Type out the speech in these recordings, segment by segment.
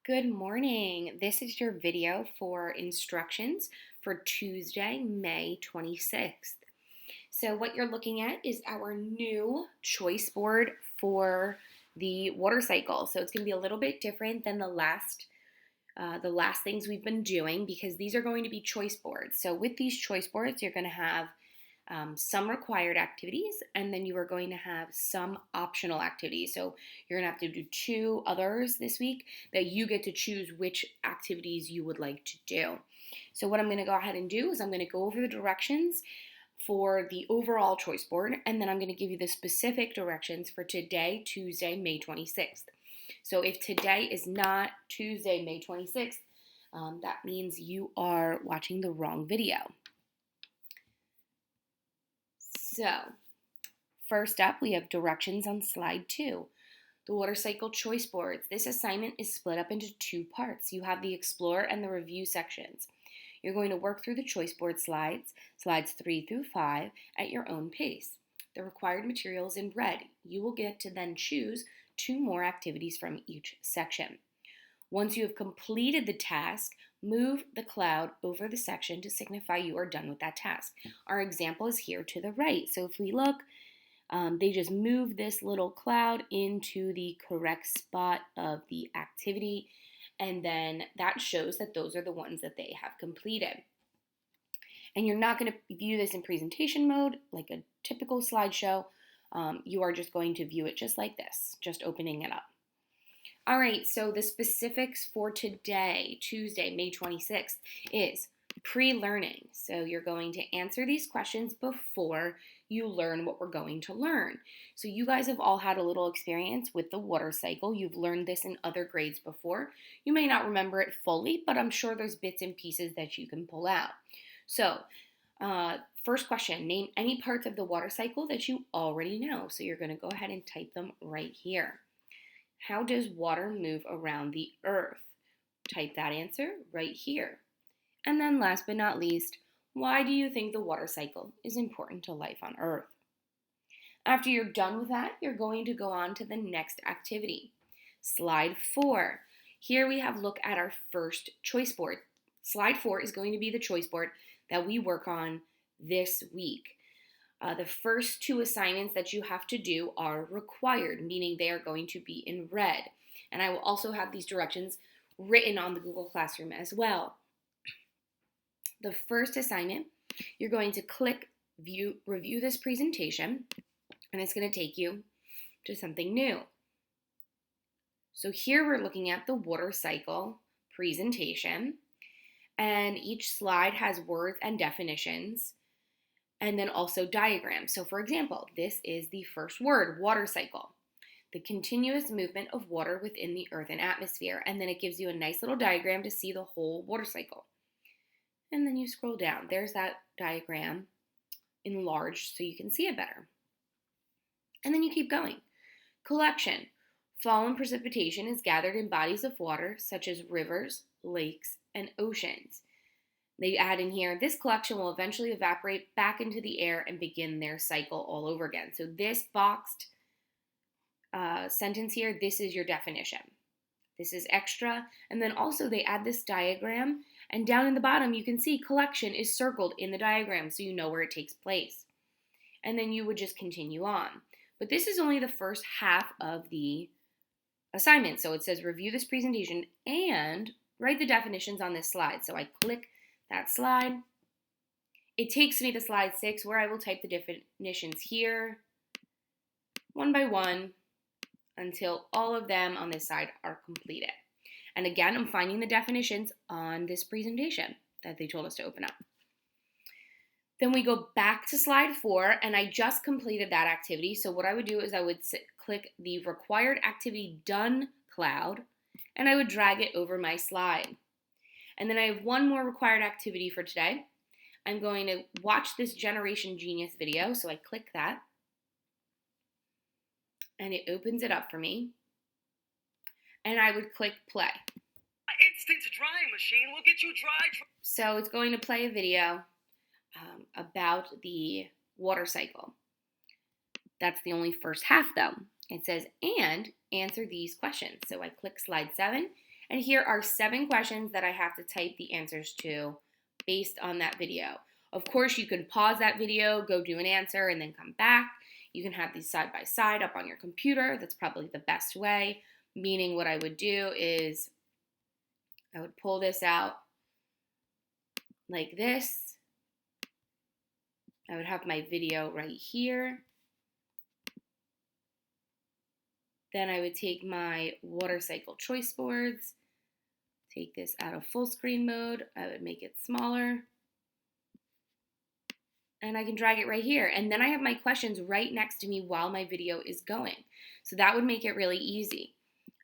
Good morning. This is your video for instructions for Tuesday, May 26th. So what you're looking at is our new choice board for the water cycle. So it's going to be a little bit different than the last things we've been doing because these are going to be choice boards. So with these choice boards, you're going to have some required activities, and then you are going to have some optional activities. So you're going to have to do 2 others this week that you get to choose which activities you would like to do. So what I'm going to go ahead and do is I'm going to go over the directions for the overall choice board, and then I'm going to give you the specific directions for today, Tuesday, May 26th. So if today is not Tuesday, May 26th, that means you are watching the wrong video. So, first up, we have directions on slide 2. The water cycle choice boards. This assignment is split up into 2 parts. You have the explore and the review sections. You're going to work through the choice board slides 3 through 5, at your own pace. The required materials in red. You will get to then choose 2 more activities from each section. Once you have completed the task, move the cloud over the section to signify you are done with that task. Our example is here to the right. So if we look, they just move this little cloud into the correct spot of the activity, and then that shows that those are the ones that they have completed. And you're not going to view this in presentation mode like a typical slideshow. You are just going to view it just like this, just opening it up. All right, so the specifics for today, Tuesday, May 26th, is pre-learning. So you're going to answer these questions before you learn what we're going to learn. So you guys have all had a little experience with the water cycle. You've learned this in other grades before. You may not remember it fully, but I'm sure there's bits and pieces that you can pull out. So first question, name any parts of the water cycle that you already know. So you're going to go ahead and type them right here. How does water move around the earth? Type that answer right here. And then last but not least, why do you think the water cycle is important to life on earth? After you're done with that, you're going to go on to the next activity. Slide 4. Here we have a look at our first choice board. Slide 4 is going to be the choice board that we work on this week. The first 2 assignments that you have to do are required, meaning they are going to be in red. And I will also have these directions written on the Google Classroom as well. The first assignment, you're going to click review this presentation, and it's going to take you to something new. So here we're looking at the water cycle presentation, and each slide has words and definitions, and then also diagrams. So for example, this is the first word, water cycle. The continuous movement of water within the earth and atmosphere. And then it gives you a nice little diagram to see the whole water cycle. And then you scroll down. There's that diagram enlarged so you can see it better. And then you keep going. Collection. Fallen precipitation is gathered in bodies of water such as rivers, lakes, and oceans. They add in here, this collection will eventually evaporate back into the air and begin their cycle all over again. So this boxed sentence here, this is your definition. This is extra. And then also they add this diagram, and down in the bottom you can see collection is circled in the diagram so you know where it takes place. And then you would just continue on. But this is only the first half of the assignment. So it says review this presentation and write the definitions on this slide. So I click that slide. It takes me to slide 6 where I will type the definitions here one by one until all of them on this side are completed. And again, I'm finding the definitions on this presentation that they told us to open up. Then we go back to slide 4, and I just completed that activity. So what I would do is I would click the required activity done cloud, and I would drag it over my slide. And then I have one more required activity for today. I'm going to watch this Generation Genius video, so I click that. And it opens it up for me. And I would click play. Instant drying machine will get you dry. So it's going to play a video about the water cycle. That's the only first half though. It says, and answer these questions. So I click slide 7, And here are 7 questions that I have to type the answers to based on that video. Of course, you can pause that video, go do an answer, and then come back. You can have these side by side up on your computer. That's probably the best way. Meaning what I would do is I would pull this out like this. I would have my video right here. Then I would take my water cycle choice boards, take this out of full screen mode. I would make it smaller. And I can drag it right here. And then I have my questions right next to me while my video is going. So that would make it really easy.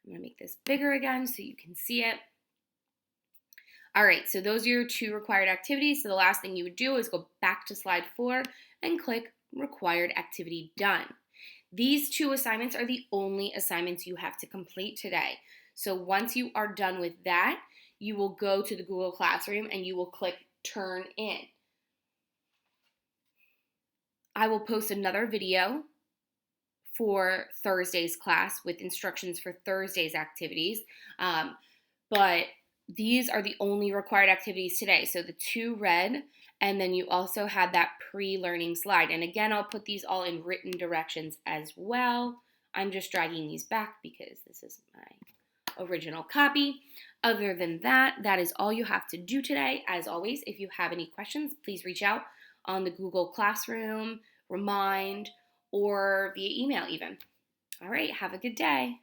I'm gonna make this bigger again so you can see it. All right, so those are your 2 required activities. So the last thing you would do is go back to slide 4 and click required activity done. These 2 assignments are the only assignments you have to complete today. So once you are done with that, you will go to the Google Classroom and you will click turn in. I will post another video for Thursday's class with instructions for Thursday's activities. But these are the only required activities today. So the 2 red, and then you also had that pre-learning slide. And again, I'll put these all in written directions as well. I'm just dragging these back because this is my original copy. Other than that, that is all you have to do today. As always, if you have any questions, please reach out on the Google Classroom, Remind, or via email even. All right, have a good day.